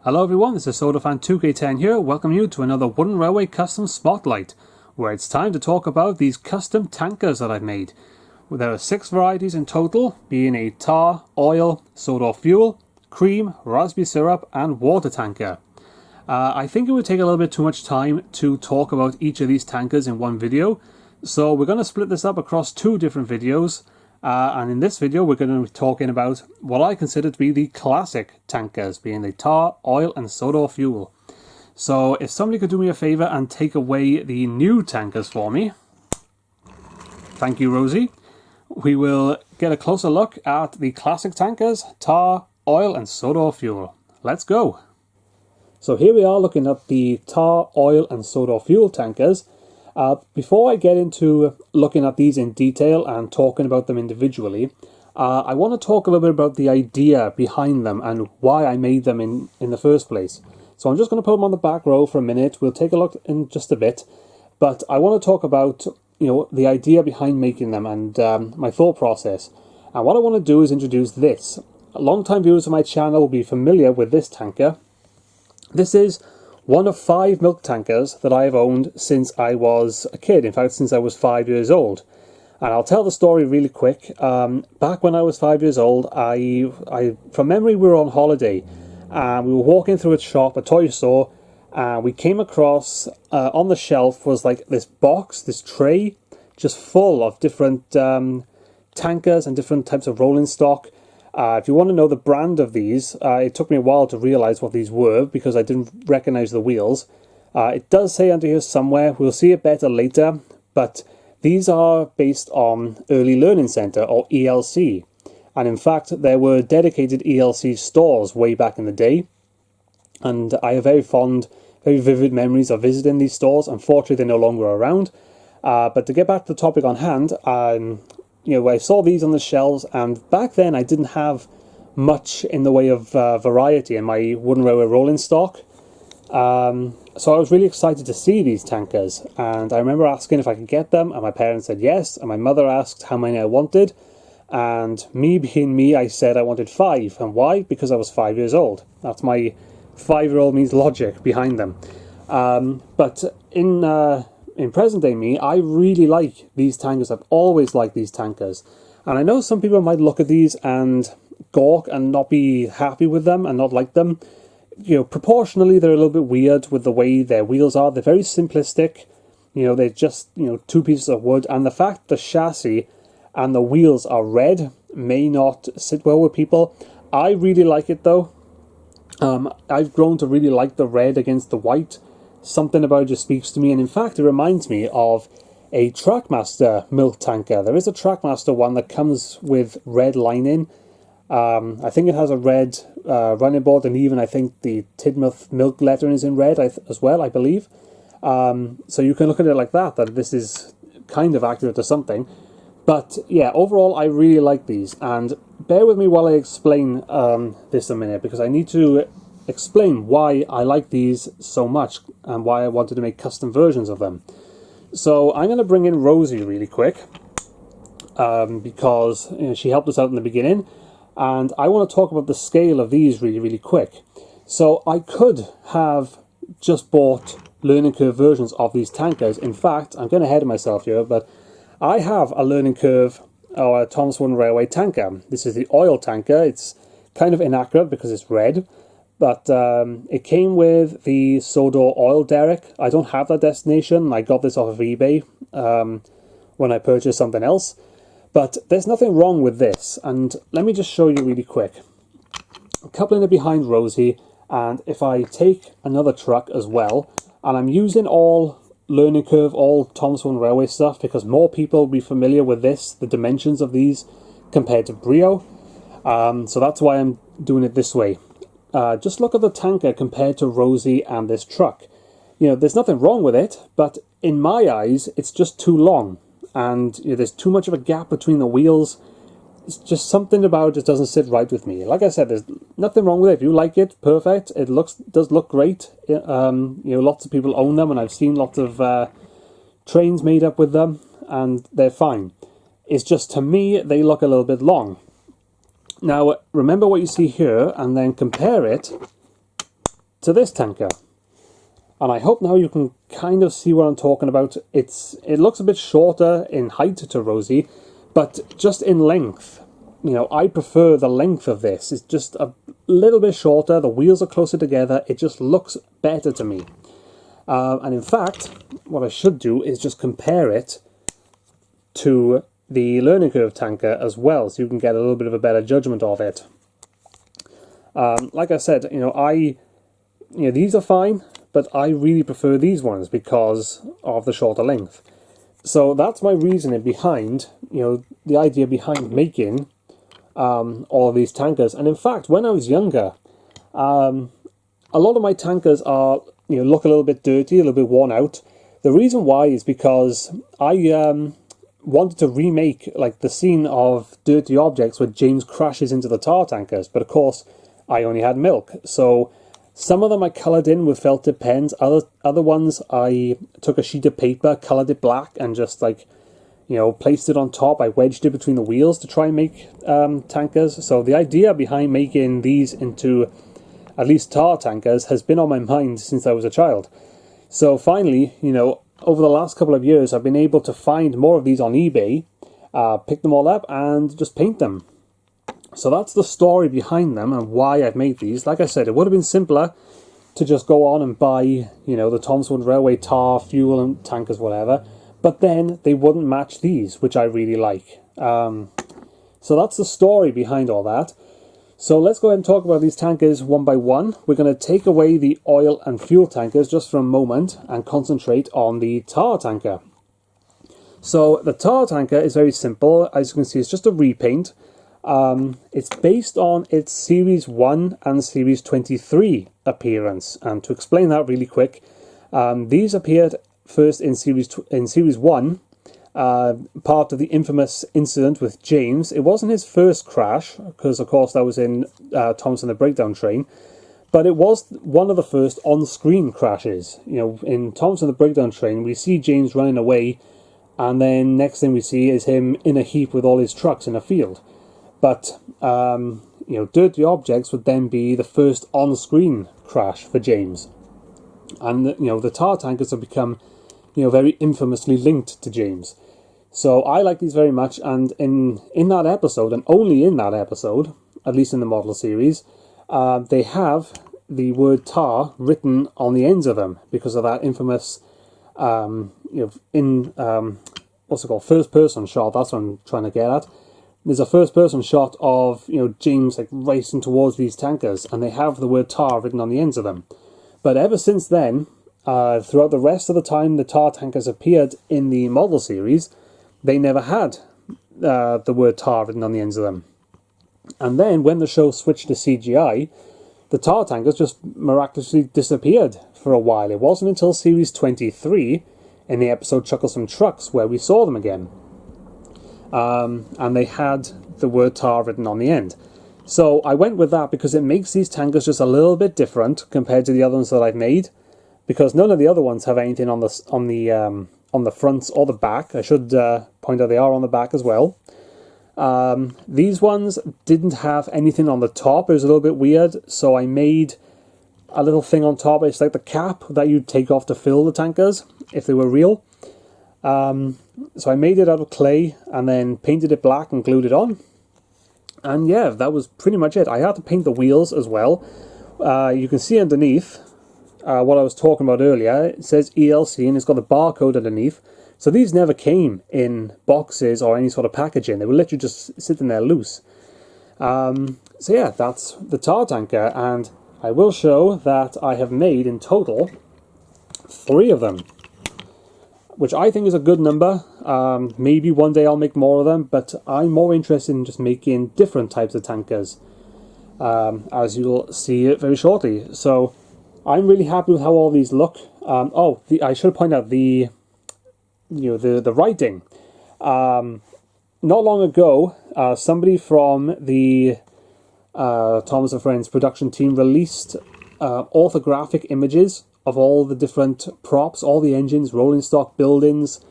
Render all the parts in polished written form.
Hello everyone, this is SodarFan2K10 here, welcome you to another Wooden Railway Custom Spotlight, where it's time to talk about these custom tankers that I've made. There are 6 varieties in total, being a tar, oil, Sodor Fuel, cream, raspberry syrup and water tanker. I think it would take a little bit too much time to talk about each of these tankers in one video, so we're going to split this up across 2 different videos. And in this video we're going to be talking about what I consider to be the classic tankers, being the tar, oil and Sodor Fuel. So if somebody could do me a favour and take away the new tankers for me. Thank you, Rosie. We will get a closer look at the classic tankers, tar, oil and Sodor Fuel. Let's go! So here we are looking at the tar, oil and Sodor Fuel tankers. Before I get into looking at these in detail and talking about them individually, I want to talk a little bit about the idea behind them and why I made them in the first place. So I'm just going to put them on the back row for a minute. We'll take a look in just a bit, but I want to talk about the idea behind making them and my thought process. And what I want to do is introduce this. Long-time viewers of my channel will be familiar with this tanker. This is one of 5 milk tankers that I've owned since I was a kid, in fact since I was 5 years old. And I'll tell the story really quick. Back when I was 5 years old, from memory we were on holiday and we were walking through a shop, a toy store, and we came across, on the shelf was like this box, this tray, just full of different tankers and different types of rolling stock. If you want to know the brand of these, it took me a while to realise what these were because I didn't recognise the wheels. It does say under here somewhere, we'll see it better later, but these are based on Early Learning Centre, or ELC. And in fact, there were dedicated ELC stores way back in the day. And I have very vivid memories of visiting these stores. Unfortunately, they're no longer around. But to get back to the topic on hand, I saw these on the shelves, and back then I didn't have much in the way of variety in my wooden railway rolling stock. So I was really excited to see these tankers, and I remember asking if I could get them, and my parents said yes, and my mother asked how many I wanted, and me being me, I said I wanted 5. And why? Because I was 5 years old. That's my 5-year-old means logic behind them. But in present day me, I really like these tankers. I've always liked these tankers. And I know some people might look at these and gawk and not be happy with them and not like them. Proportionally they're a little bit weird with the way their wheels are. They're very simplistic. They're just, 2 pieces of wood. And the fact the chassis and the wheels are red may not sit well with people. I really like it though. I've grown to really like the red against the white. Something about it just speaks to me, and in fact it reminds me of a Trackmaster milk tanker. There is a Trackmaster one that comes with red lining. I think it has a red running board, and even I think the Tidmouth milk lettering is in red as well, I believe. So you can look at it like that this is kind of accurate to something. But yeah, overall I really like these, and bear with me while I explain this a minute, because I need to explain why I like these so much and why I wanted to make custom versions of them. So I'm going to bring in Rosie really quick because she helped us out in the beginning, and I want to talk about the scale of these really quick. So I could have just bought learning curve versions of these tankers. In fact, I'm getting ahead of myself here, but I have a learning curve or a Thomas Wooden Railway tanker. This is the oil tanker. It's kind of inaccurate because it's red. But it came with the Sodor oil derrick. I don't have that destination. I got this off of eBay when I purchased something else. But there's nothing wrong with this. And let me just show you really quick. Coupling it behind Rosie. And if I take another truck as well, and I'm using all learning curve, all Thomas Wooden Railway stuff, because more people will be familiar with this, the dimensions of these, compared to Brio. So that's why I'm doing it this way. Just look at the tanker compared to Rosie and this truck. There's nothing wrong with it, but in my eyes, it's just too long. And there's too much of a gap between the wheels. It's just something about it doesn't sit right with me. Like I said, there's nothing wrong with it. If you like it, perfect. It does look great. Lots of people own them, and I've seen lots of trains made up with them, and they're fine. It's just, to me, they look a little bit long. Now, remember what you see here, and then compare it to this tanker. And I hope now you can kind of see what I'm talking about. It looks a bit shorter in height to Rosie, but just in length, you know, I prefer the length of this. It's just a little bit shorter, the wheels are closer together, it just looks better to me. And in fact, what I should do is just compare it to the learning curve tanker as well, so you can get a little bit of a better judgment of it. Like I said, these are fine, but I really prefer these ones because of the shorter length. So that's my reasoning behind, the idea behind making all of these tankers. And in fact, when I was younger, a lot of my tankers are, look a little bit dirty, a little bit worn out. The reason why is because I wanted to remake like the scene of Dirty Objects where James crashes into the tar tankers, but of course I only had milk. So some of them I coloured in with felt tip pens, other ones I took a sheet of paper, coloured it black and just placed it on top. I wedged it between the wheels to try and make tankers. So the idea behind making these into at least tar tankers has been on my mind since I was a child. So finally, over the last couple of years, I've been able to find more of these on eBay, pick them all up and just paint them. So that's the story behind them and why I've made these. Like I said, it would have been simpler to just go on and buy, the Thomson Railway tar, fuel and tankers, whatever. But then they wouldn't match these, which I really like. So that's the story behind all that. So let's go ahead and talk about these tankers one by one. We're going to take away the oil and fuel tankers just for a moment and concentrate on the tar tanker. So the tar tanker is very simple. As you can see, it's just a repaint. It's based on its Series 1 and Series 23 appearance. And to explain that really quick, these appeared first in Series 1, part of the infamous incident with James. It wasn't his first crash, because of course that was in Thomson the Breakdown Train, but it was one of the first on-screen crashes. In Thomson the Breakdown Train, we see James running away, and then next thing we see is him in a heap with all his trucks in a field. But, Dirty Objects would then be the first on-screen crash for James. And, the tar tankers have become, very infamously linked to James. So I like these very much, and in that episode, and only in that episode, at least in the model series, they have the word tar written on the ends of them because of that infamous, first-person shot. That's what I'm trying to get at. There's a first-person shot of, James racing towards these tankers, and they have the word tar written on the ends of them. But ever since then, throughout the rest of the time the tar tankers appeared in the model series, they never had the word tar written on the ends of them. And then when the show switched to CGI, the tar tankers just miraculously disappeared for a while. It wasn't until Series 23 in the episode Chuckle Some Trucks where we saw them again. And they had the word tar written on the end. So I went with that because it makes these tankers just a little bit different compared to the other ones that I've made, because none of the other ones have anything on the fronts or the back. I should point out they are on the back as well. These ones didn't have anything on the top. It was a little bit weird, so I made a little thing on top. It's like the cap that you'd take off to fill the tankers if they were real. So I made it out of clay and then painted it black and glued it on. And yeah, that was pretty much it. I had to paint the wheels as well. You can see underneath what I was talking about earlier. It says ELC and it's got the barcode underneath. So these never came in boxes or any sort of packaging. They were literally just sitting there loose. So yeah, that's the tar tanker. And I will show that I have made in total 3 of them, which I think is a good number. Maybe one day I'll make more of them, but I'm more interested in just making different types of tankers, as you'll see it very shortly. So I'm really happy with how all these look. I should point out the writing. Not long ago, somebody from the Thomas & Friends production team released orthographic images of all the different props, all the engines, rolling stock, buildings,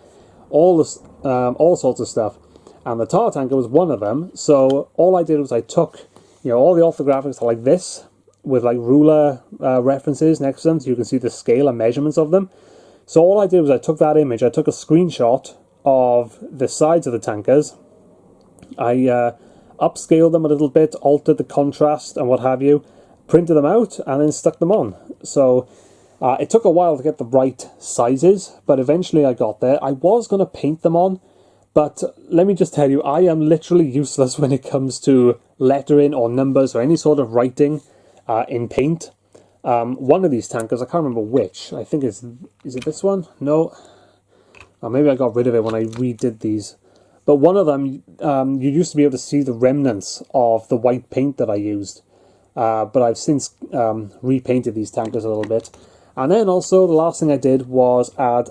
all sorts of stuff. And the tar tanker was one of them. So all I did was I took, all the orthographics like this, with like ruler, references next to them so you can see the scale and measurements of them. So all I did was I took that image, I took a screenshot of the sides of the tankers, I upscaled them a little bit, altered the contrast and what have you, printed them out and then stuck them on. So it took a while to get the right sizes, but eventually I got there. I was going to paint them on, but let me just tell you, I am literally useless when it comes to lettering or numbers or any sort of writing in paint. One of these tankers, I can't remember which, I think is it this one? No. Or maybe I got rid of it when I redid these. But one of them, you used to be able to see the remnants of the white paint that I used. But I've since repainted these tankers a little bit. And then also, the last thing I did was add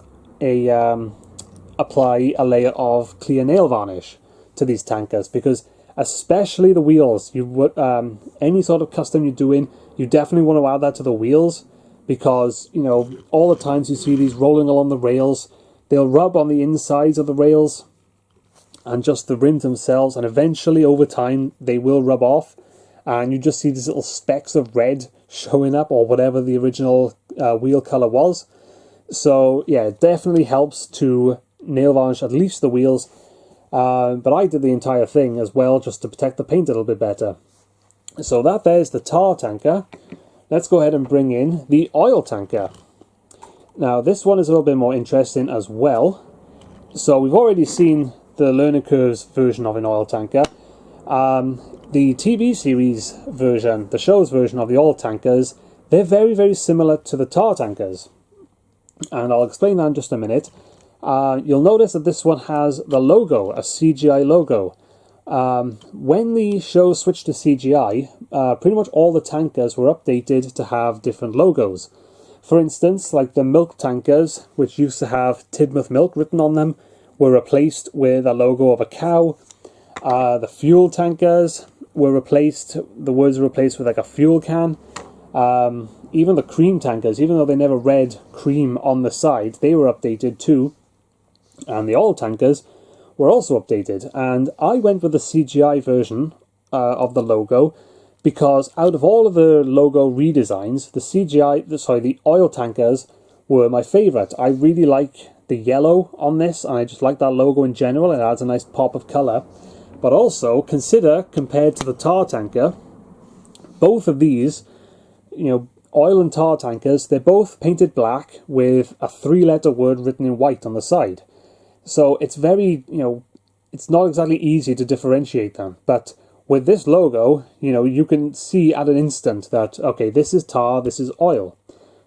apply a layer of clear nail varnish to these tankers. Because especially the wheels, you would any sort of custom you're doing, you definitely want to add that to the wheels. Because, you know, all the times you see these rolling along the rails, they'll rub on the insides of the rails and just the rims themselves, and eventually over time they will rub off and you just see these little specks of red showing up, or whatever the original wheel color was. So yeah, it definitely helps to nail varnish at least the wheels, but I did the entire thing as well just to protect the paint a little bit better. So there's the tar tanker. Let's go ahead and bring in the oil tanker. Now this one is a little bit more interesting as well. So we've already seen the learning curves version of an oil tanker. The TV series version, the show's version of the oil tankers, they're very, very similar to the tar tankers. And I'll explain that in just a minute. You'll notice that this one has the logo, a CGI logo. When the show switched to CGI, pretty much all the tankers were updated to have different logos. For instance, like the milk tankers, which used to have Tidmouth Milk written on them, were replaced with a logo of a cow. The fuel tankers were replaced, the words were replaced with like a fuel can. Even the cream tankers, even though they never read cream on the side, they were updated too. And the oil tankers were also updated. And I went with the CGI version of the logo because out of all of the logo redesigns, the oil tankers were my favourite. I really like the yellow on this, and I just like that logo in general. It adds a nice pop of colour. But also, consider, compared to the tar tanker, both of these, you know, oil and tar tankers, they're both painted black with a 3-letter word written in white on the side. So it's very, you know, it's not exactly easy to differentiate them. But with this logo, you know, you can see at an instant that, okay, this is tar, this is oil.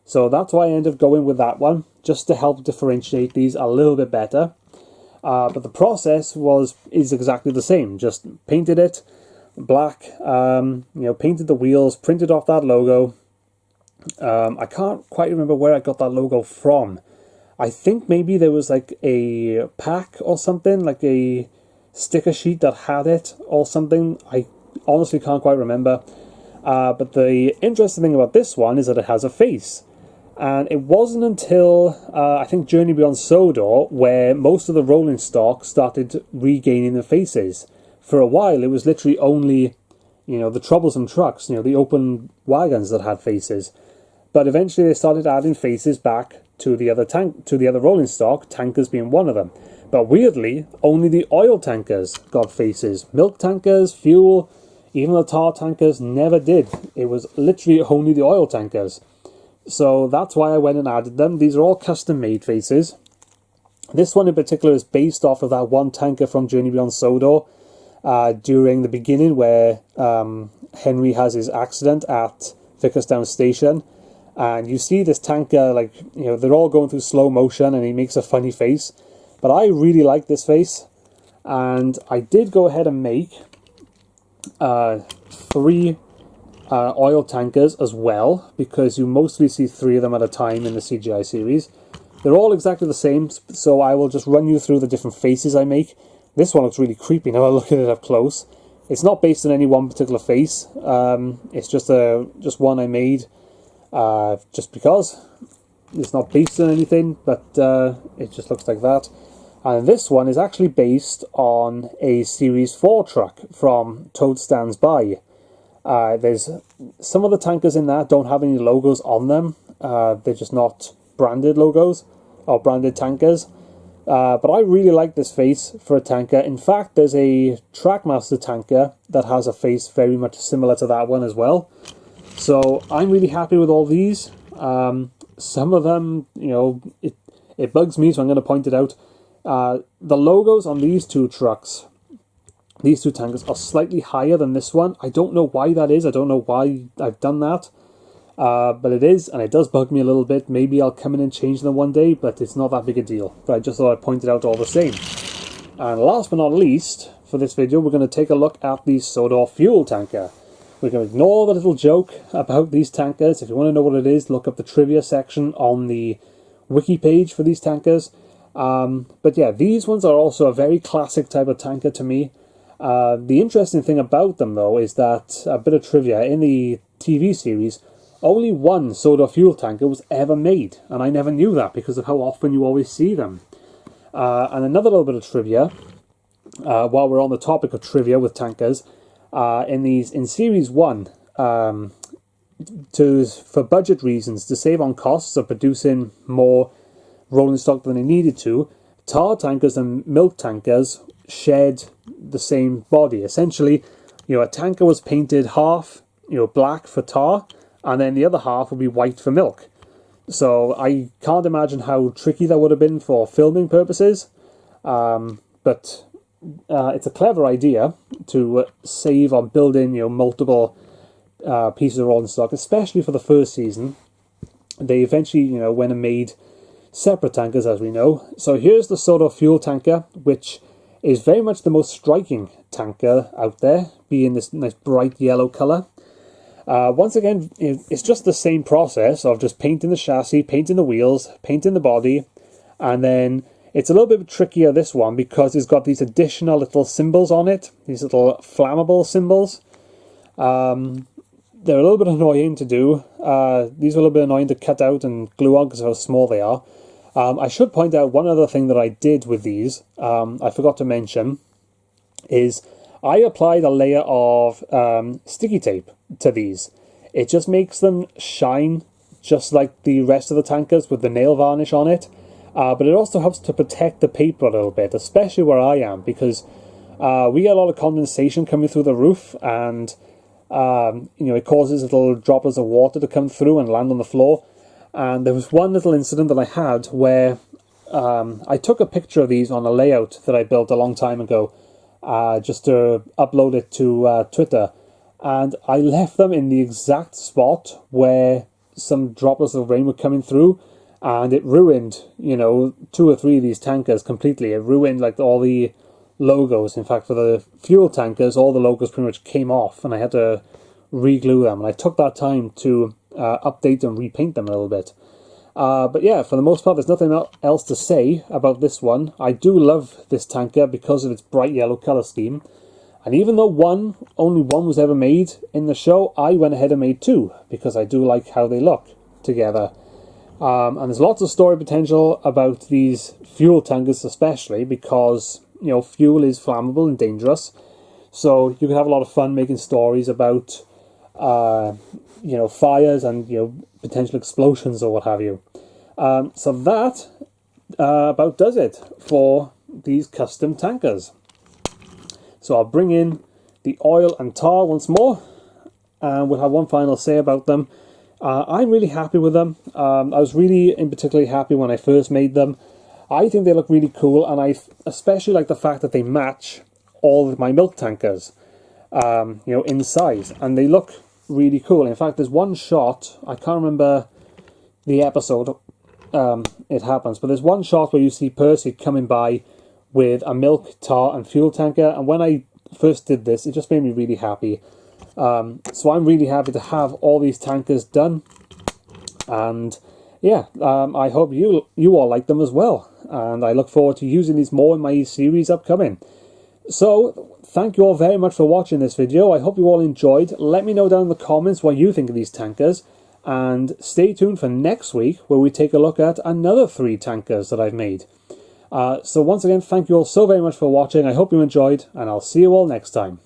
So that's why I ended up going with that one, just to help differentiate these a little bit better. But the process is exactly the same. Just painted it black, you know, painted the wheels, printed off that logo. I can't quite remember where I got that logo from. I think maybe there was like a pack or something, like a sticker sheet that had it or something. I honestly can't quite remember. But the interesting thing about this one is that it has a face. And it wasn't until, I think, Journey Beyond Sodor, where most of the rolling stock started regaining the faces. For a while, it was literally only, you know, the troublesome trucks, you know, the open wagons that had faces. But eventually they started adding faces back to the other rolling stock, tankers being one of them. But weirdly, only the oil tankers got faces. Milk tankers, fuel, even the tar tankers never did. It was literally only the oil tankers. So that's why I went and added them. These are all custom-made faces. This one in particular is based off of that one tanker from Journey Beyond Sodor during the beginning where Henry has his accident at Vickerstown Station. And you see this tanker, like, you know, they're all going through slow motion and he makes a funny face. But I really like this face. And I did go ahead and make 3 oil tankers as well, because you mostly see 3 of them at a time in the CGI series. They're all exactly the same, so I will just run you through the different faces I make. This one looks really creepy now I look at it up close. It's not based on any one particular face. It's just one I made just because. It's not based on anything, but it just looks like that. And this one is actually based on a Series 4 truck from Toad Stands By. There's some of the tankers in that don't have any logos on them. They're just not branded logos or branded tankers. But I really like this face for a tanker. In fact, there's a Trackmaster tanker that has a face very much similar to that one as well. So I'm really happy with all these. Some of them, you know, it bugs me, so I'm going to point it out. The logos on these two trucks, these two tankers, are slightly higher than this one. I don't know why that is. I don't know why I've done that. But it is, and it does bug me a little bit. Maybe I'll come in and change them one day, but it's not that big a deal. But I just thought I'd point it out all the same. And last but not least, for this video, we're going to take a look at the Sodor Fuel tanker. We're going to ignore the little joke about these tankers. If you want to know what it is, look up the trivia section on the wiki page for these tankers. But yeah, these ones are also a very classic type of tanker to me. The interesting thing about them, though, is that, a bit of trivia, in the TV series, only one Sodor Fuel tanker was ever made, and I never knew that because of how often you always see them. And another little bit of trivia, while we're on the topic of trivia with tankers, in Series 1, for budget reasons, to save on costs of producing more rolling stock than they needed to, tar tankers and milk tankers shared the same body. Essentially, you know, a tanker was painted half, you know, black for tar, and then the other half would be white for milk. So I can't imagine how tricky that would have been for filming purposes. But it's a clever idea to save on building, you know, multiple pieces of rolling stock, especially for the first season. They eventually, you know, went and made separate tankers, as we know. So here's the Sodor Fuel tanker, which is very much the most striking tanker out there, being this nice bright yellow colour. Once again, it's just the same process of just painting the chassis, painting the wheels, painting the body, and then it's a little bit trickier, this one, because it's got these additional little symbols on it, these little flammable symbols. They're a little bit annoying to do. These are a little bit annoying to cut out and glue on because of how small they are. I should point out one other thing that I did with these, I forgot to mention, is I applied a layer of sticky tape to these. It just makes them shine just like the rest of the tankers with the nail varnish on it. But it also helps to protect the paper a little bit, especially where I am, because we get a lot of condensation coming through the roof, and you know, it causes little droplets of water to come through and land on the floor. And there was one little incident that I had where I took a picture of these on a layout that I built a long time ago, just to upload it to Twitter, and I left them in the exact spot where some droplets of rain were coming through, and it ruined, you know, 2 or 3 of these tankers completely. It ruined like all the logos. In fact, for the fuel tankers, all the logos pretty much came off, and I had to re-glue them, and I took that time to update and repaint them a little bit. But yeah, for the most part, there's nothing else to say about this one. I do love this tanker because of its bright yellow colour scheme. And even though only one was ever made in the show, I went ahead and made 2 because I do like how they look together. And there's lots of story potential about these fuel tankers, especially because, you know, fuel is flammable and dangerous. So you can have a lot of fun making stories about, you know, fires and, you know, potential explosions or what have you. So that about does it for these custom tankers. So I'll bring in the oil and tar once more, and we'll have one final say about them. I'm really happy with them. I was really particularly happy when I first made them. I think they look really cool, and I especially like the fact that they match all of my milk tankers, you know, in size, and they look really cool. In fact, there's one shot, I can't remember the episode it happens, but there's one shot where you see Percy coming by with a milk, tar and fuel tanker, and when I first did this, it just made me really happy. So I'm really happy to have all these tankers done, and yeah, I hope you all like them as well, and I look forward to using these more in my series upcoming. So thank you all very much for watching this video. I hope you all enjoyed. Let me know down in the comments what you think of these tankers, and stay tuned for next week where we take a look at another 3 tankers that I've made. So once again, thank you all so very much for watching. I hope you enjoyed, and I'll see you all next time.